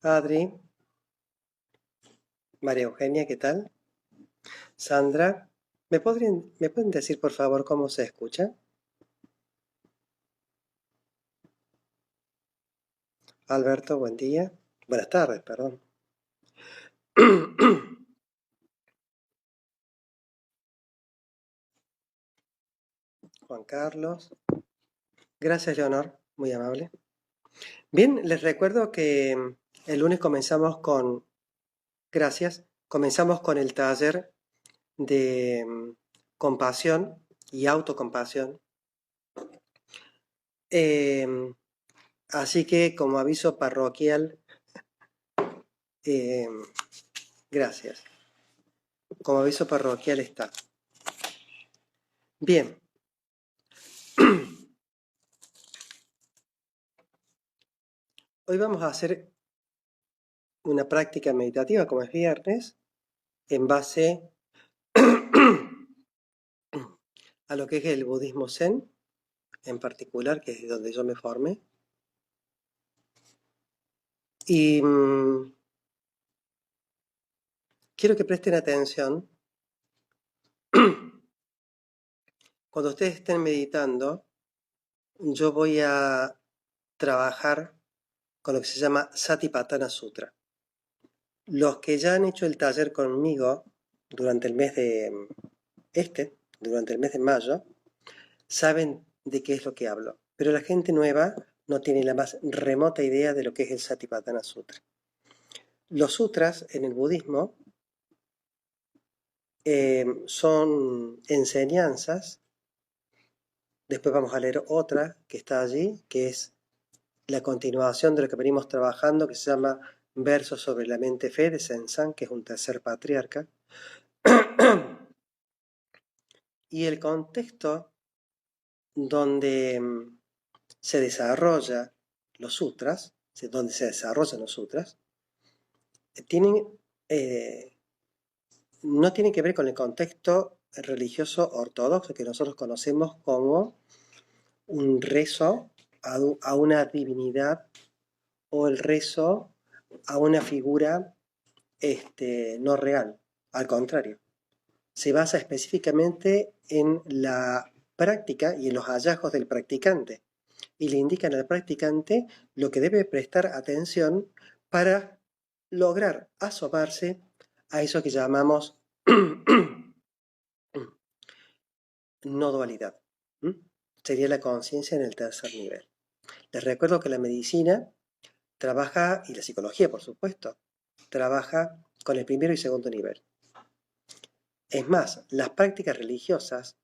Adri, María Eugenia, ¿qué tal? Sandra, ¿me pueden decir por favor cómo se escucha? Alberto, buen día. Buenas tardes, perdón. Juan Carlos. Gracias, Leonor, muy amable. Bien, les recuerdo que el lunes comenzamos con el taller de compasión y autocompasión. Em, Así que como aviso parroquial, em, gracias. Como aviso parroquial está. Bien. Hoy vamos a hacer una práctica meditativa, como es viernes, en base a lo que es el budismo zen, en particular, que es donde yo me formé. Y quiero que presten atención. Cuando ustedes estén meditando, yo voy a trabajar con lo que se llama Satipatthana Sutra. Los que ya han hecho el taller conmigo durante el mes de durante el mes de mayo, saben de qué es lo que hablo. Pero la gente nueva no tiene la más remota idea de lo que es el Satipatthana Sutra. Los sutras en el budismo son enseñanzas. Después vamos a leer otra que está allí, que es la continuación de lo que venimos trabajando, que se llama Versos sobre la mente fe de Senzan, que es un tercer patriarca. Y el contexto donde se desarrollan los sutras, tienen, no tienen que ver con el contexto religioso ortodoxo que nosotros conocemos como un rezo a una divinidad o el rezo a una figura no real. Al contrario, se basa específicamente en la práctica y en los hallazgos del practicante y le indican al practicante lo que debe prestar atención para lograr asomarse a eso que llamamos no dualidad. Sería la conciencia en el tercer nivel. Les recuerdo que la medicina trabaja, y la psicología por supuesto, trabaja con el primero y segundo nivel. Es más, las prácticas religiosas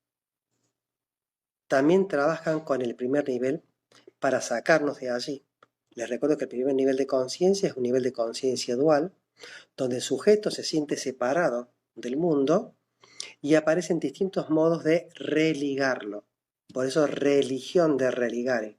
también trabajan con el primer nivel para sacarnos de allí. Les recuerdo que el primer nivel de conciencia es un nivel de conciencia dual, donde el sujeto se siente separado del mundo y aparecen distintos modos de religarlo. Por eso religión de religare.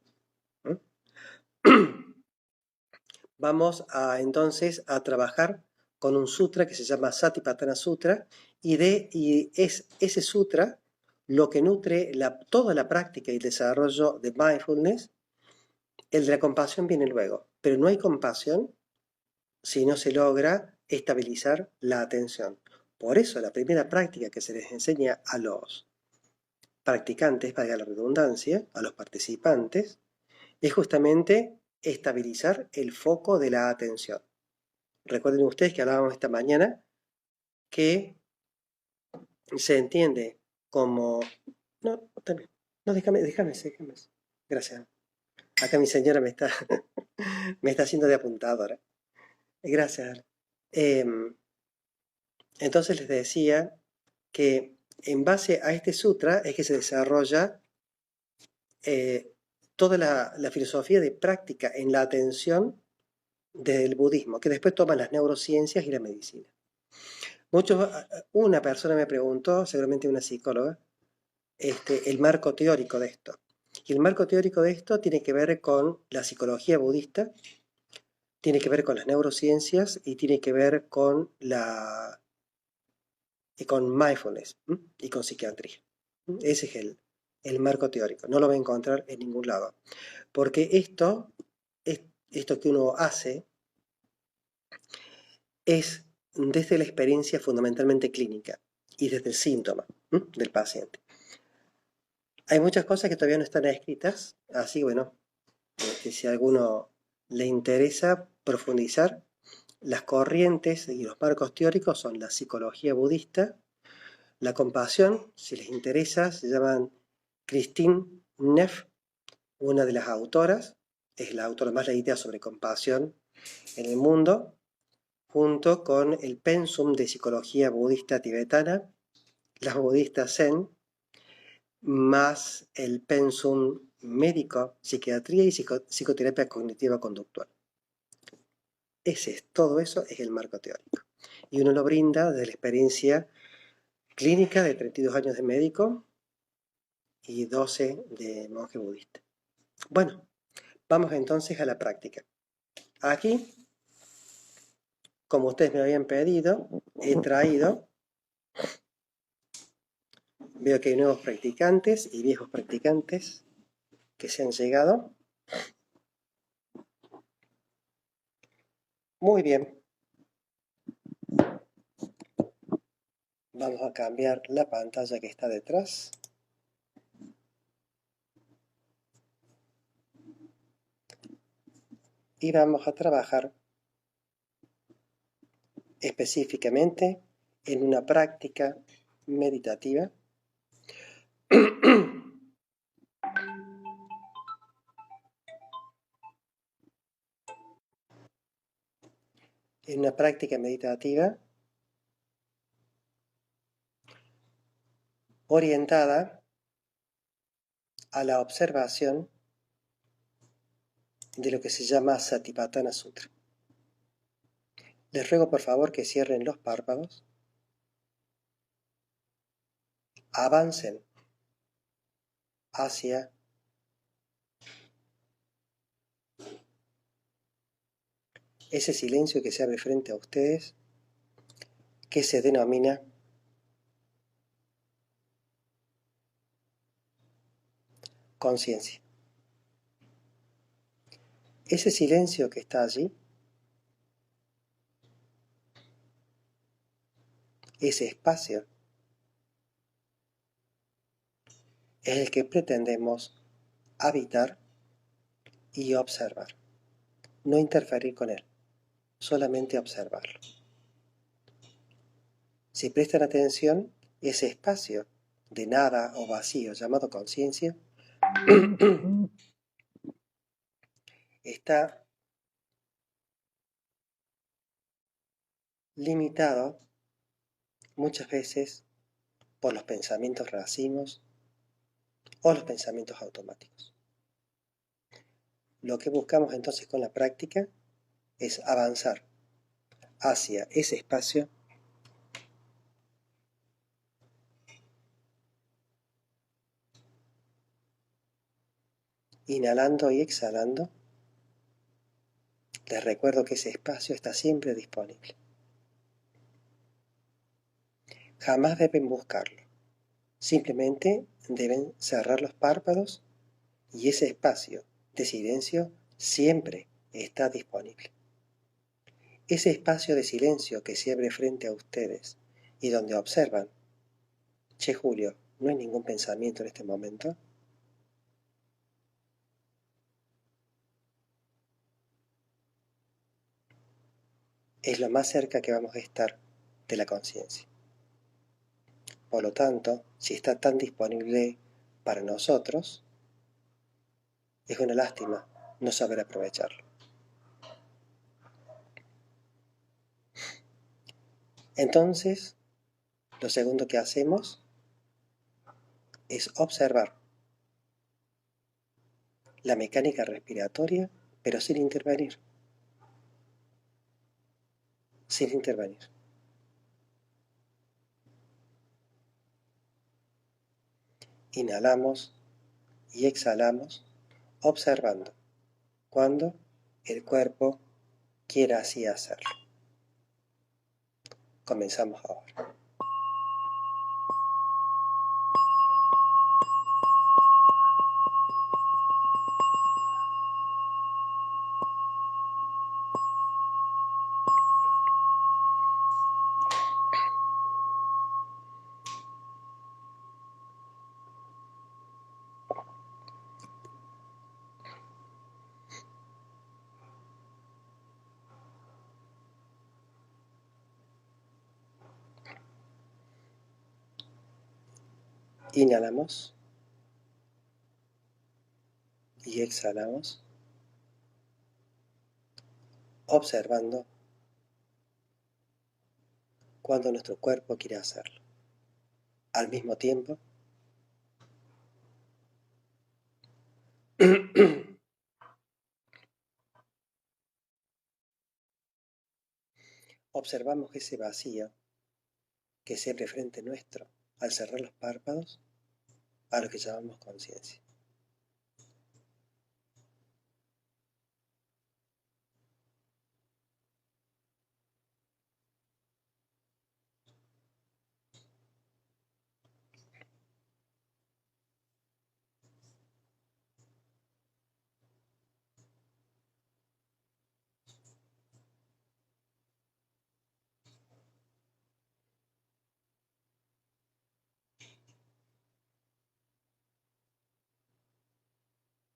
Vamos entonces a trabajar con un sutra que se llama Satipatthana Sutra y es ese sutra lo que nutre toda la práctica y el desarrollo de mindfulness. El de la compasión viene luego, pero no hay compasión si no se logra estabilizar la atención. Por eso la primera práctica que se les enseña a los practicantes, valga la redundancia, a los participantes, es justamente estabilizar el foco de la atención. Recuerden ustedes que hablábamos esta mañana que se entiende como... No, también. No, déjame. Gracias. Acá mi señora me está, me está haciendo de apuntadora. Gracias. Entonces les decía que en base a este sutra es que se desarrolla toda la filosofía de práctica en la atención del budismo, que después toman las neurociencias y la medicina. Una persona me preguntó, seguramente una psicóloga, el marco teórico de esto. Y el marco teórico de esto tiene que ver con la psicología budista, tiene que ver con las neurociencias y tiene que ver con mindfulness y con psiquiatría. Ese es el marco teórico. No lo va a encontrar en ningún lado. Porque esto que uno hace es desde la experiencia fundamentalmente clínica y desde el síntoma del paciente. Hay muchas cosas que todavía no están escritas, así bueno, si a alguno le interesa profundizar, las corrientes y los marcos teóricos son la psicología budista, la compasión, si les interesa, se llaman Christine Neff, una de las autoras, es la autora más leída sobre compasión en el mundo, junto con el pensum de psicología budista tibetana, las budistas Zen, más el pensum médico, psiquiatría y psicoterapia cognitiva conductual. Todo eso es el marco teórico. Y uno lo brinda desde la experiencia clínica de 32 años de médico y 12 de monje budista. Bueno, vamos entonces a la práctica. Aquí, como ustedes me habían pedido, he traído, veo que hay nuevos practicantes y viejos practicantes que se han llegado. Muy bien. Vamos a cambiar la pantalla que está detrás. Y vamos a trabajar específicamente en una práctica meditativa en una práctica meditativa orientada a la observación de lo que se llama Satipatthana Sutra. Les ruego por favor que cierren los párpados, avancen hacia ese silencio que se abre frente a ustedes, que se denomina conciencia. Ese silencio que está allí, ese espacio, es el que pretendemos habitar y observar. No interferir con él, solamente observarlo. Si prestan atención, ese espacio de nada o vacío llamado conciencia está limitado muchas veces por los pensamientos racimos o los pensamientos automáticos. Lo que buscamos entonces con la práctica es avanzar hacia ese espacio inhalando y exhalando. Les recuerdo que ese espacio está siempre disponible. Jamás deben buscarlo. Simplemente deben cerrar los párpados y ese espacio de silencio siempre está disponible. Ese espacio de silencio que se abre frente a ustedes y donde observan, che Julio, ¿no hay ningún pensamiento en este momento? Es lo más cerca que vamos a estar de la conciencia. Por lo tanto, si está tan disponible para nosotros, es una lástima no saber aprovecharlo. Entonces, lo segundo que hacemos es observar la mecánica respiratoria, pero sin intervenir. Sin intervenir. Inhalamos y exhalamos, observando cuando el cuerpo quiera así hacerlo. Comenzamos ahora. Inhalamos y exhalamos, observando cuando nuestro cuerpo quiere hacerlo. Al mismo tiempo, observamos ese vacío que se abre frente nuestro al cerrar los párpados, a lo que llamamos conciencia.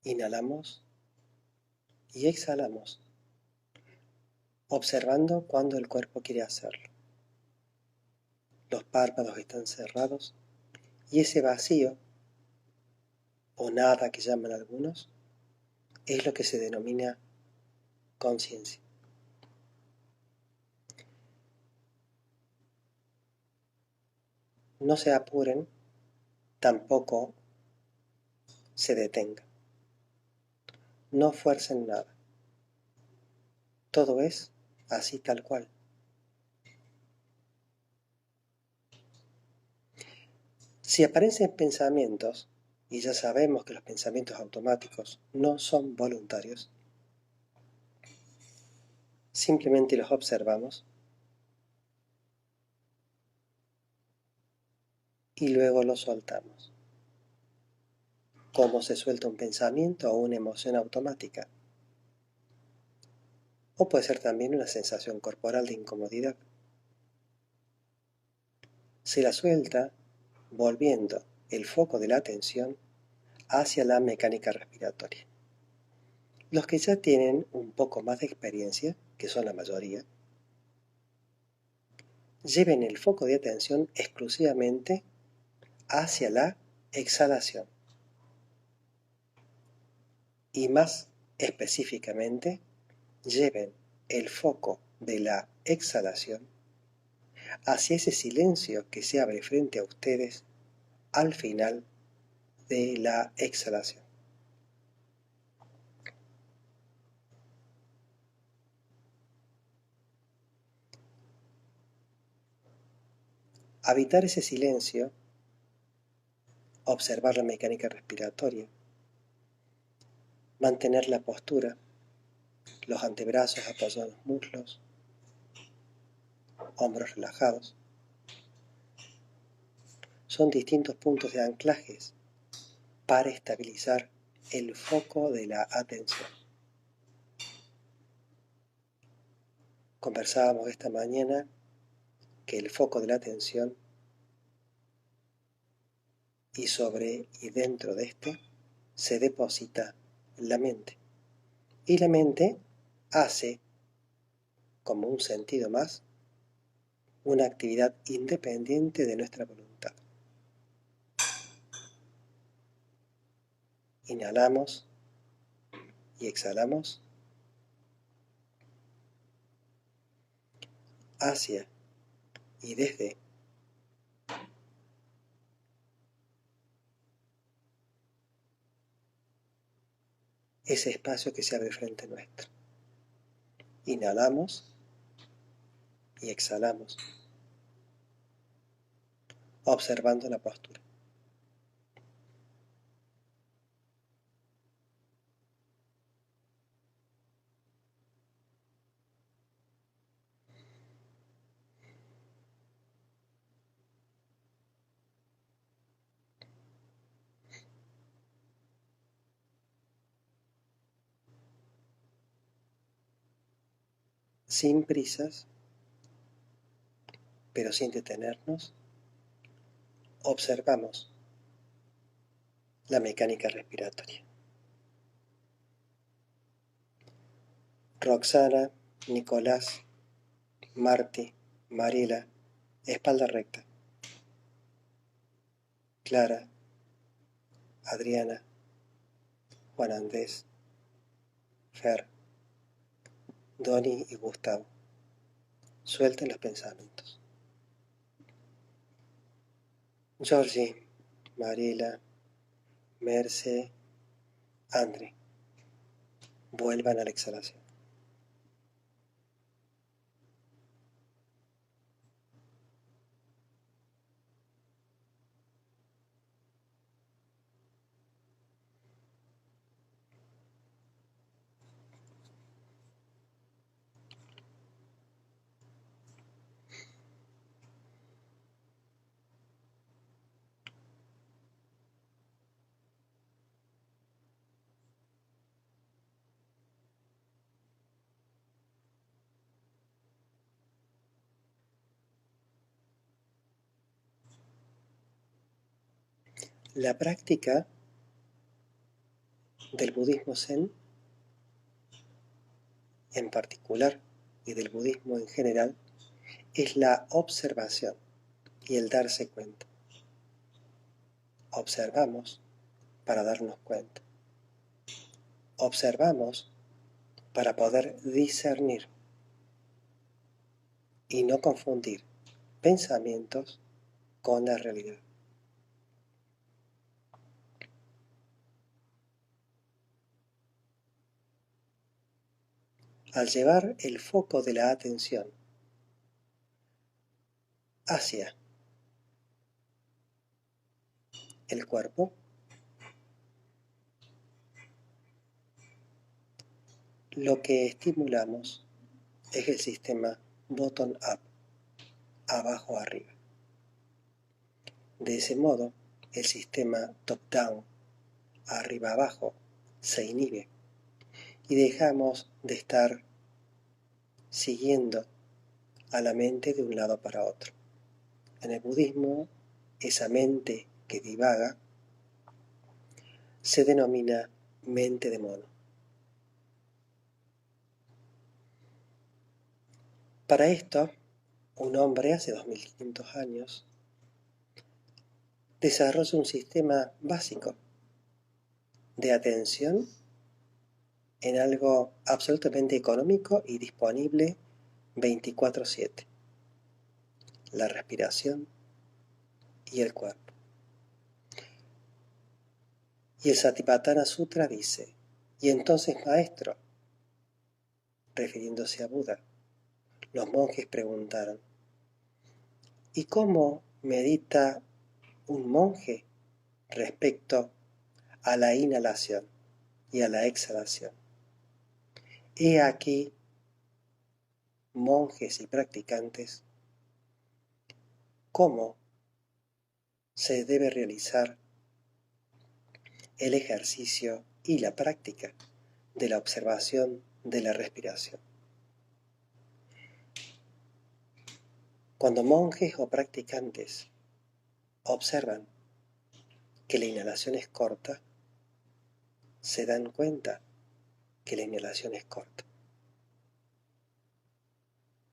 Inhalamos y exhalamos, observando cuando el cuerpo quiere hacerlo. Los párpados están cerrados y ese vacío, o nada que llaman algunos, es lo que se denomina conciencia. No se apuren, tampoco se detengan. No fuercen nada. Todo es así tal cual. Si aparecen pensamientos, y ya sabemos que los pensamientos automáticos no son voluntarios, simplemente los observamos y luego los soltamos. Como se suelta un pensamiento o una emoción automática. O puede ser también una sensación corporal de incomodidad. Se la suelta volviendo el foco de la atención hacia la mecánica respiratoria. Los que ya tienen un poco más de experiencia, que son la mayoría, lleven el foco de atención exclusivamente hacia la exhalación. Y más específicamente, lleven el foco de la exhalación hacia ese silencio que se abre frente a ustedes al final de la exhalación. Habitar ese silencio, observar la mecánica respiratoria, mantener la postura, los antebrazos apoyados en los muslos, hombros relajados, son distintos puntos de anclajes para estabilizar el foco de la atención. Conversábamos esta mañana que el foco de la atención y sobre y dentro de este se deposita la mente. Y la mente hace, como un sentido más, una actividad independiente de nuestra voluntad. Inhalamos y exhalamos hacia y desde ese espacio que se abre frente nuestro. Inhalamos y exhalamos, observando la postura. Sin prisas, pero sin detenernos, observamos la mecánica respiratoria. Roxana, Nicolás, Marti, Mariela, espalda recta. Clara, Adriana, Juan Andrés, Fer, Donny y Gustavo. Suelten los pensamientos. Georgie, Mariela, Merce, Andre. Vuelvan a la exhalación. La práctica del budismo zen en particular y del budismo en general es la observación y el darse cuenta. Observamos para darnos cuenta. Observamos para poder discernir y no confundir pensamientos con la realidad. Al llevar el foco de la atención hacia el cuerpo, lo que estimulamos es el sistema bottom-up, abajo-arriba. De ese modo, el sistema top-down, arriba-abajo, se inhibe y dejamos de estar siguiendo a la mente de un lado para otro. En el budismo, esa mente que divaga se denomina mente de mono. Para esto, un hombre hace 2500 años desarrolla un sistema básico de atención en algo absolutamente económico y disponible 24/7: la respiración y el cuerpo. Y el Satipatthana Sutra dice: y entonces, maestro, refiriéndose a Buda, los monjes preguntaron: ¿y cómo medita un monje respecto a la inhalación y a la exhalación? He aquí, monjes y practicantes, cómo se debe realizar el ejercicio y la práctica de la observación de la respiración. Cuando monjes o practicantes observan que la inhalación es corta, se dan cuenta que la inhalación es corta.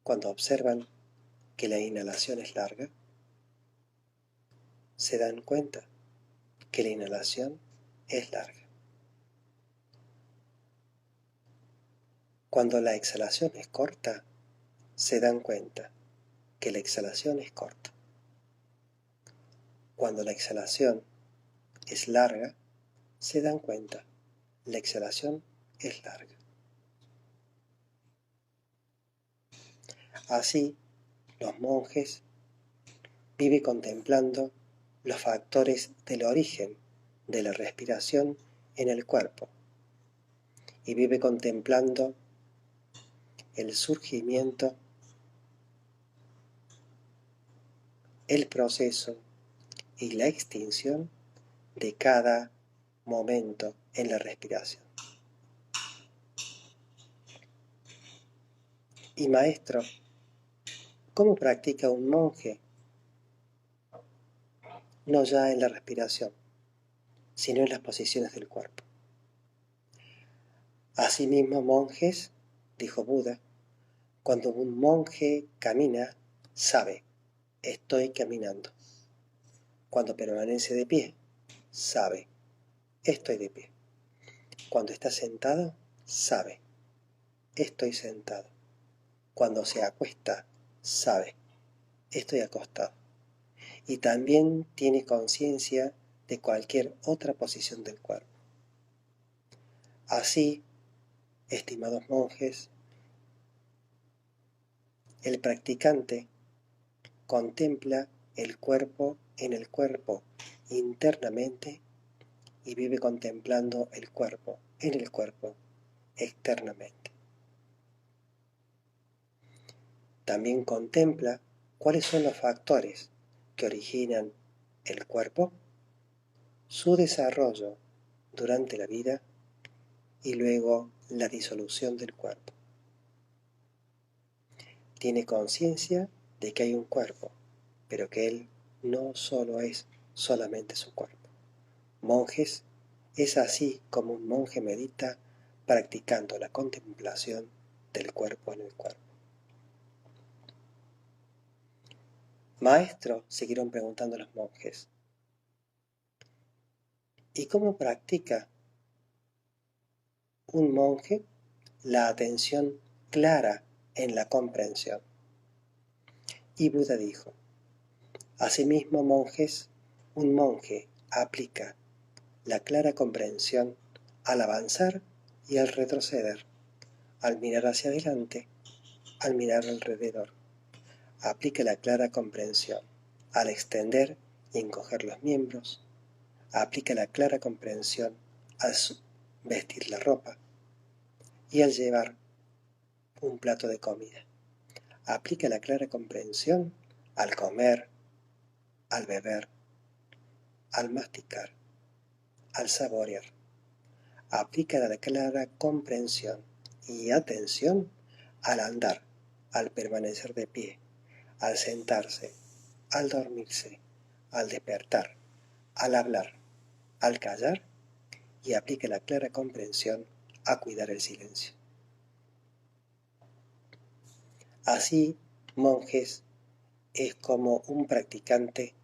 Cuando observan que la inhalación es larga, se dan cuenta que la inhalación es larga. Cuando la exhalación es corta, se dan cuenta que la exhalación es corta. Cuando la exhalación es larga, se dan cuenta, la exhalación es larga. Así, los monjes viven contemplando los factores del origen de la respiración en el cuerpo y vive contemplando el surgimiento, el proceso y la extinción de cada momento en la respiración. Y maestro, ¿cómo practica un monje? No ya en la respiración, sino en las posiciones del cuerpo. Asimismo, monjes, dijo Buda, cuando un monje camina, sabe: estoy caminando. Cuando permanece de pie, sabe, estoy de pie. Cuando está sentado, sabe, estoy sentado. Cuando se acuesta, sabe, estoy acostado. Y también tiene conciencia de cualquier otra posición del cuerpo. Así, estimados monjes, el practicante contempla el cuerpo en el cuerpo internamente y vive contemplando el cuerpo en el cuerpo externamente. También contempla cuáles son los factores que originan el cuerpo, su desarrollo durante la vida y luego la disolución del cuerpo. Tiene conciencia de que hay un cuerpo, pero que él no solo es solamente su cuerpo. Monjes, es así como un monje medita practicando la contemplación del cuerpo en el cuerpo. Maestro, siguieron preguntando los monjes, ¿y cómo practica un monje la atención clara en la comprensión? Y Buda dijo, asimismo, monjes, un monje aplica la clara comprensión al avanzar y al retroceder, al mirar hacia adelante, al mirar alrededor. Aplica la clara comprensión al extender y encoger los miembros. Aplica la clara comprensión al vestir la ropa y al llevar un plato de comida. Aplica la clara comprensión al comer, al beber, al masticar, al saborear. Aplica la clara comprensión y atención al andar, al permanecer de pie, al sentarse, al dormirse, al despertar, al hablar, al callar, y aplica la clara comprensión a cuidar el silencio. Así, monjes, es como un practicante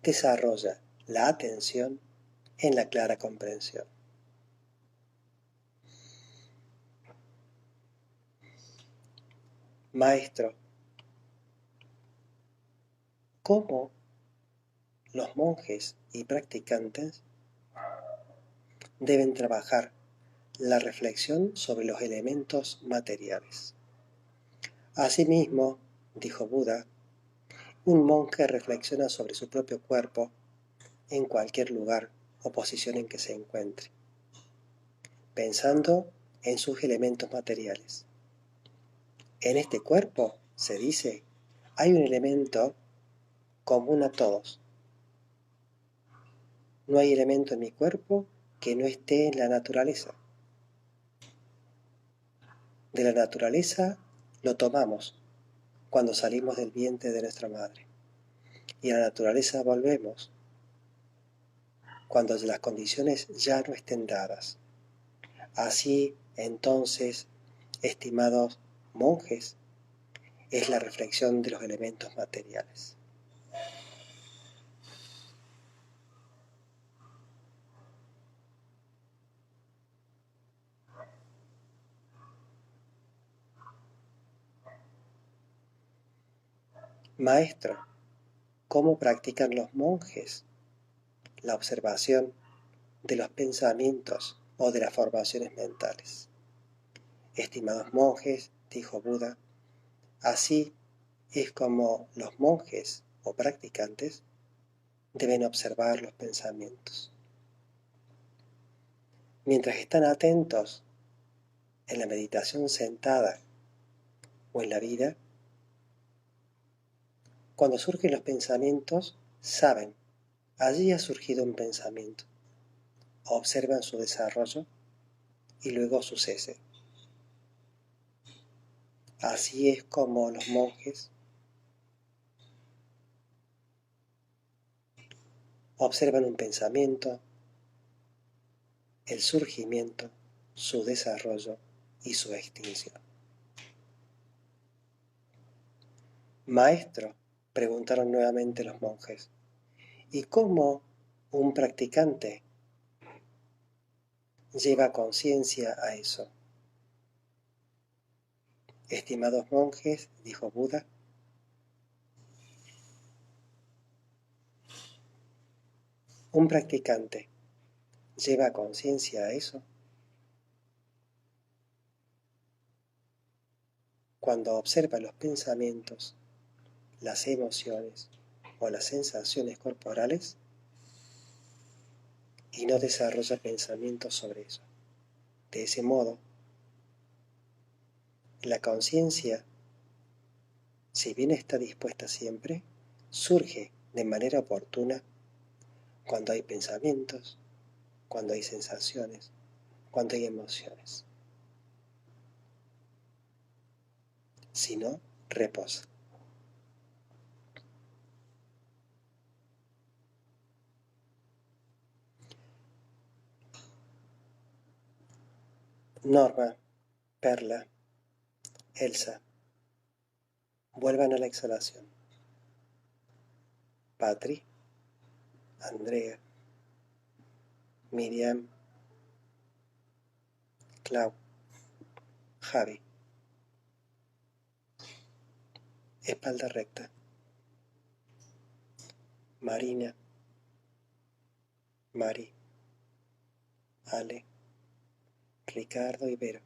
desarrolla la atención en la clara comprensión. Maestro, ¿cómo los monjes y practicantes deben trabajar la reflexión sobre los elementos materiales? Asimismo, dijo Buda, un monje reflexiona sobre su propio cuerpo en cualquier lugar o posición en que se encuentre, pensando en sus elementos materiales. En este cuerpo, se dice, hay un elemento común a todos. No hay elemento en mi cuerpo que no esté en la naturaleza. De la naturaleza lo tomamos cuando salimos del vientre de nuestra madre. Y a la naturaleza volvemos cuando las condiciones ya no estén dadas. Así, entonces, estimados monjes, es la reflexión de los elementos materiales. Maestro, ¿cómo practican los monjes la observación de los pensamientos o de las formaciones mentales? Estimados monjes, dijo Buda, así es como los monjes o practicantes deben observar los pensamientos. Mientras están atentos en la meditación sentada o en la vida, cuando surgen los pensamientos, saben, allí ha surgido un pensamiento. Observan su desarrollo y luego su cese. Así es como los monjes observan un pensamiento, el surgimiento, su desarrollo y su extinción. Maestro, preguntaron nuevamente los monjes, y cómo un practicante lleva conciencia a eso. Estimados monjes, dijo Buda, un practicante lleva conciencia a eso cuando observa los pensamientos, las emociones o las sensaciones corporales y no desarrolla pensamientos sobre eso. De ese modo, la conciencia, si bien está dispuesta siempre, surge de manera oportuna cuando hay pensamientos, cuando hay sensaciones, cuando hay emociones. Si no, reposa. Norma, Perla, Elsa, vuelvan a la exhalación. Patri, Andrea, Miriam, Clau, Javi. Espalda recta. Marina, Mari, Ale, Ricardo y Vero.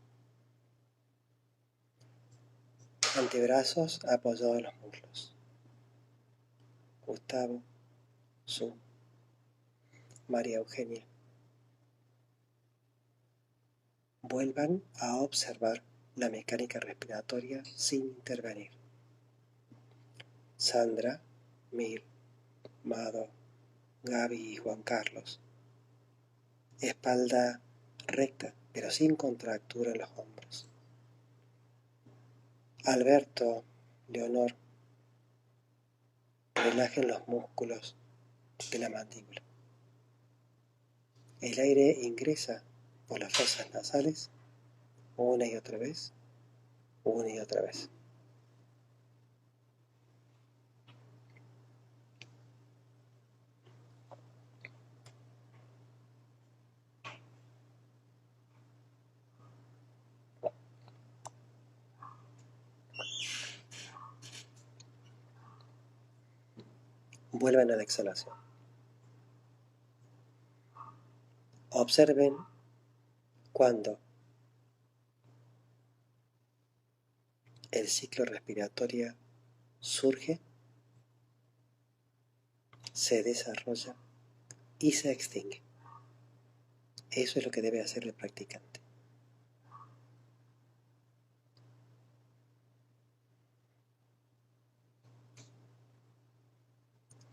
Antebrazos apoyados en los muslos. Gustavo, Su, María Eugenia. Vuelvan a observar la mecánica respiratoria sin intervenir. Sandra, Mil, Mado, Gaby y Juan Carlos. Espalda recta, pero sin contractura en los hombros. Alberto, Leonor, relajen los músculos de la mandíbula. El aire ingresa por las fosas nasales una y otra vez, una y otra vez. Vuelven a la exhalación. Observen cuando el ciclo respiratorio surge, se desarrolla y se extingue. Eso es lo que debe hacer el practicante.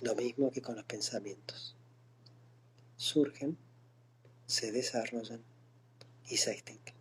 Lo mismo que con los pensamientos. Surgen, se desarrollan y se extinguen.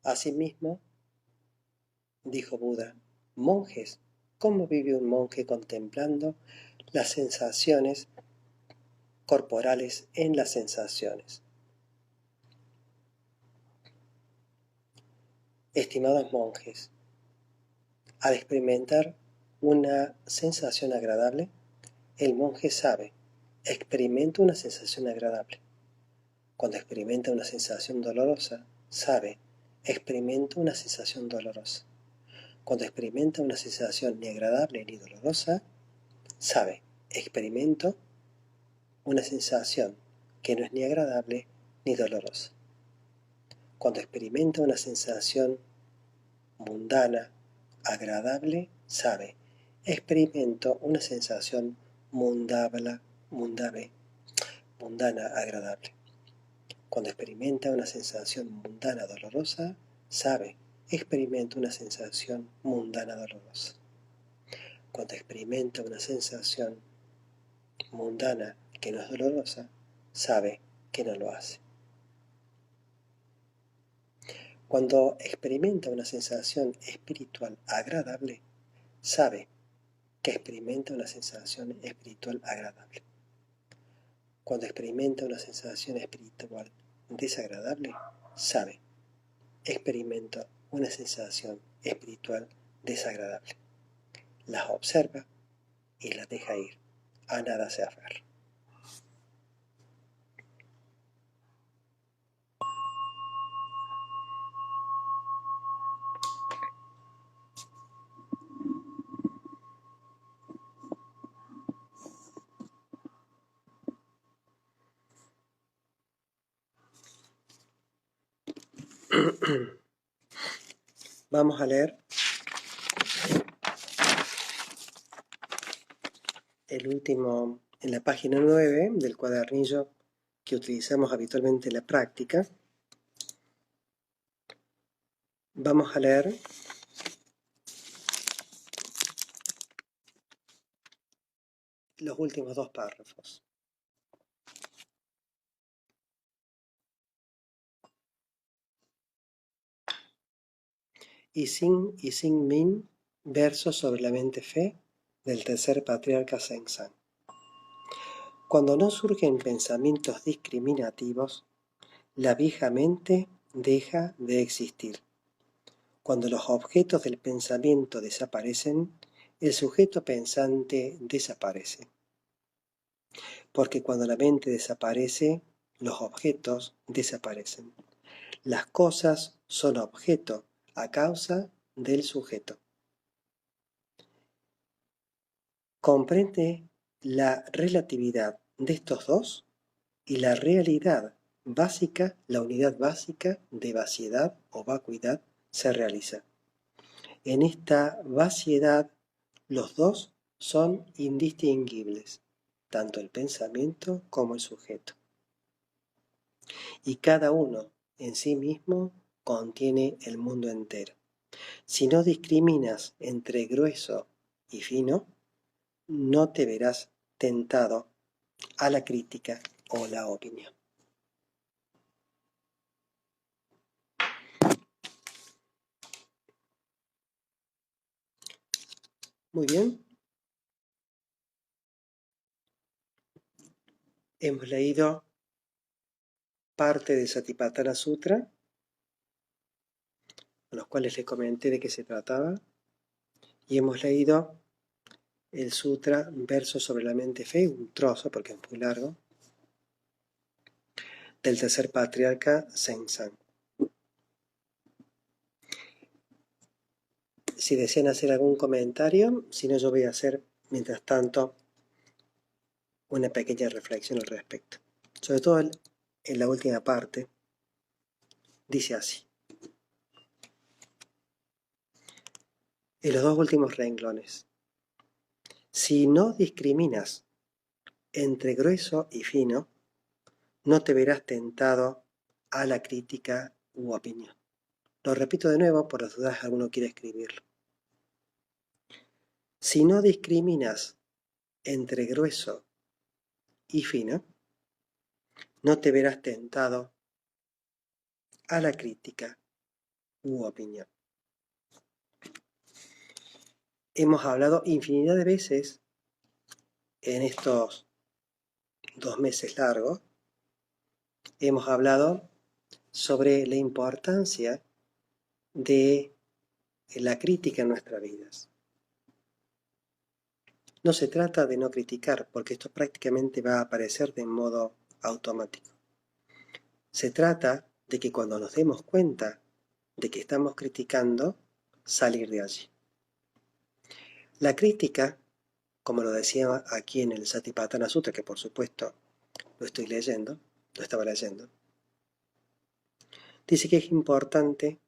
Asimismo, dijo Buda, monjes, ¿cómo vive un monje contemplando las sensaciones corporales en las sensaciones? Estimados monjes, Al experimentar una sensación agradable, el monje sabe, experimenta una sensación agradable. Cuando experimenta una sensación dolorosa, sabe, experimenta una sensación dolorosa. Cuando experimenta una sensación ni agradable ni dolorosa, sabe, experimento una sensación que no es ni agradable ni dolorosa. Cuando experimenta una sensación mundana, agradable, sabe, experimento una sensación mundana, agradable. Cuando experimenta una sensación mundana, dolorosa, sabe, experimento una sensación mundana, dolorosa. Cuando experimenta una sensación mundana que no es dolorosa, sabe que no lo hace. Cuando experimenta una sensación espiritual agradable, sabe que experimenta una sensación espiritual agradable. Cuando experimenta una sensación espiritual desagradable, sabe, experimenta una sensación espiritual desagradable. Las observa y las deja ir. A nada se aferra. Vamos a leer el último, en la página 9 del cuadernillo que utilizamos habitualmente en la práctica. Vamos a leer los últimos dos párrafos. Y Sin Min, verso sobre la mente fe del tercer patriarca Sengsan. Cuando no surgen pensamientos discriminativos, la vieja mente deja de existir. Cuando los objetos del pensamiento desaparecen, el sujeto pensante desaparece. Porque cuando la mente desaparece, los objetos desaparecen. Las cosas son objeto a causa del sujeto. Comprende la relatividad de estos dos y la realidad básica, la unidad básica de vaciedad o vacuidad se realiza. En esta vaciedad los dos son indistinguibles, tanto el pensamiento como el sujeto. Y cada uno en sí mismo contiene el mundo entero. Si no discriminas entre grueso y fino, no te verás tentado a la crítica o la opinión. Muy bien. Hemos leído parte del Satipatthana Sutra, con los cuales les comenté de qué se trataba, y hemos leído el Sutra Verso sobre la mente fe, un trozo porque es muy largo, del tercer patriarca Sengsan. Si desean hacer algún comentario, si no yo voy a hacer, mientras tanto, una pequeña reflexión al respecto. Sobre todo en la última parte, dice así. En los dos últimos renglones. Si no discriminas entre grueso y fino, no te verás tentado a la crítica u opinión. Lo repito de nuevo por las dudas si alguno quiere escribirlo. Si no discriminas entre grueso y fino, no te verás tentado a la crítica u opinión. Hemos hablado infinidad de veces en estos 2 meses largos, hemos hablado sobre la importancia de la crítica en nuestras vidas. No se trata de no criticar, porque esto prácticamente va a aparecer de modo automático. Se trata de que cuando nos demos cuenta de que estamos criticando, salir de allí. La crítica, como lo decía aquí en el Satipatthana Sutta, que por supuesto lo estaba leyendo, dice que es importante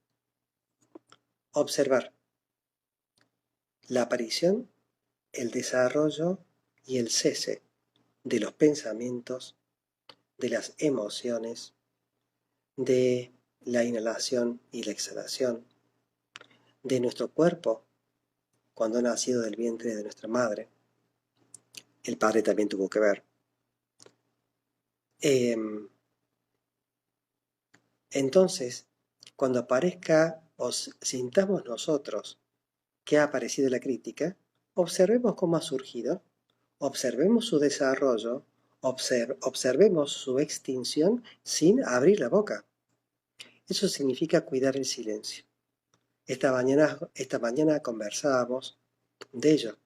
observar la aparición, el desarrollo y el cese de los pensamientos, de las emociones, de la inhalación y la exhalación, de nuestro cuerpo cuando ha nacido del vientre de nuestra madre. El padre también tuvo que ver. Entonces, cuando aparezca o sintamos nosotros que ha aparecido la crítica, observemos cómo ha surgido, observemos su desarrollo, observemos su extinción sin abrir la boca. Eso significa cuidar el silencio. Esta mañana conversábamos de ello,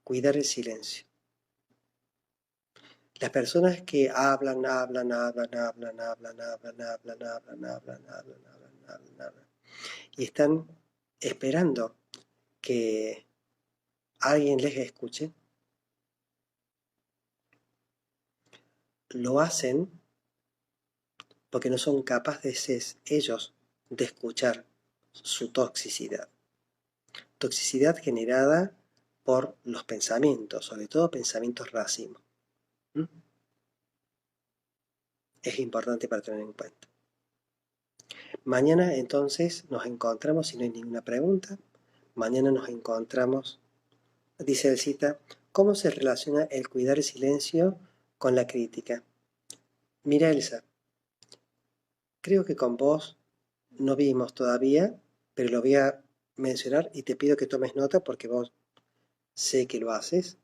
cuidar el silencio. Las personas que hablan, y están esperando que alguien les escuche, lo hacen porque no son capaces ellos de escuchar su toxicidad. Toxicidad generada por los pensamientos, sobre todo pensamientos racimo. Es importante para tener en cuenta. Mañana entonces nos encontramos, si no hay ninguna pregunta, mañana nos encontramos, dice el cita, ¿cómo se relaciona el cuidar el silencio con la crítica? Mira, Elsa, creo que con vos no vimos todavía, pero lo voy a mencionar y te pido que tomes nota porque vos sé que lo haces.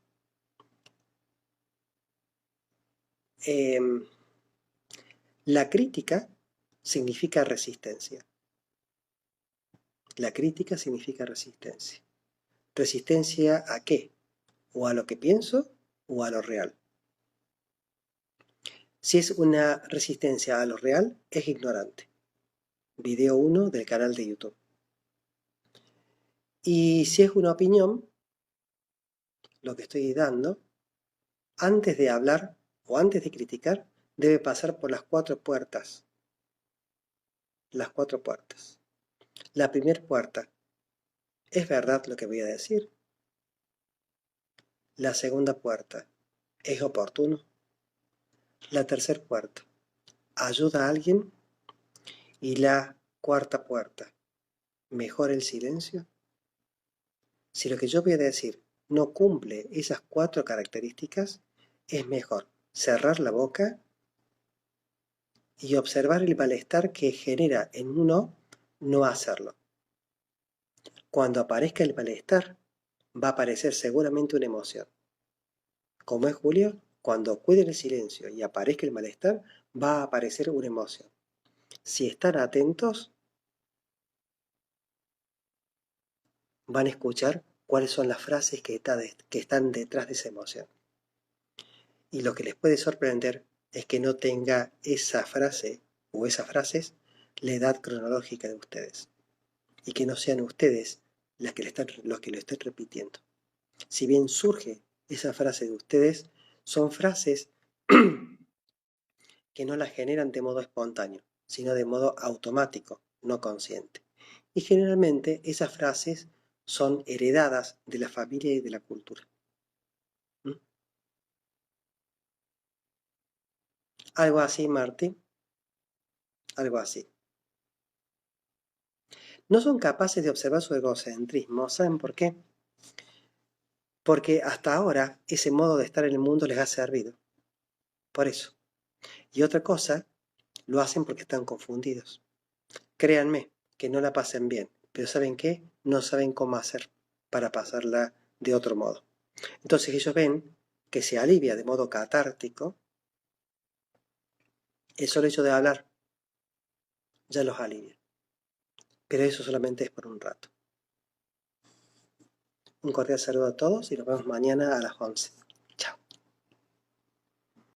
La crítica significa resistencia. La crítica significa resistencia. ¿Resistencia a qué? O a lo que pienso o a lo real. Si es una resistencia a lo real, es ignorante. Video 1 del canal de YouTube. Y si es una opinión, lo que estoy dando, antes de hablar o antes de criticar, debe pasar por las 4 puertas. Las 4 puertas. La primera puerta, ¿es verdad lo que voy a decir? La segunda puerta, ¿es oportuno? La tercera puerta, ¿ayuda a alguien? Y la cuarta puerta, ¿mejora el silencio? Si lo que yo voy a decir no cumple esas 4 características, es mejor cerrar la boca y observar el malestar que genera en uno no hacerlo. Cuando aparezca el malestar, va a aparecer seguramente una emoción. Como es Julio, cuando cuiden el silencio y aparezca el malestar, va a aparecer una emoción. Si están atentos, van a escuchar cuáles son las frases que están detrás de esa emoción. Y lo que les puede sorprender es que no tenga esa frase o esas frases la edad cronológica de ustedes. Y que no sean ustedes los que lo estén repitiendo. Si bien surge esa frase de ustedes, son frases que no las generan de modo espontáneo, sino de modo automático, no consciente. Y generalmente esas frases son heredadas de la familia y de la cultura. Algo así, Martín. Algo así. No son capaces de observar su egocentrismo. ¿Saben por qué? Porque hasta ahora ese modo de estar en el mundo les ha servido. Por eso. Y otra cosa, lo hacen porque están confundidos. Créanme que no la pasen bien, pero ¿saben qué? No saben cómo hacer para pasarla de otro modo. Entonces ellos ven que se alivia de modo catártico, el solo hecho de hablar ya los alivia. Pero eso solamente es por un rato. Un cordial saludo a todos y nos vemos mañana a las 11.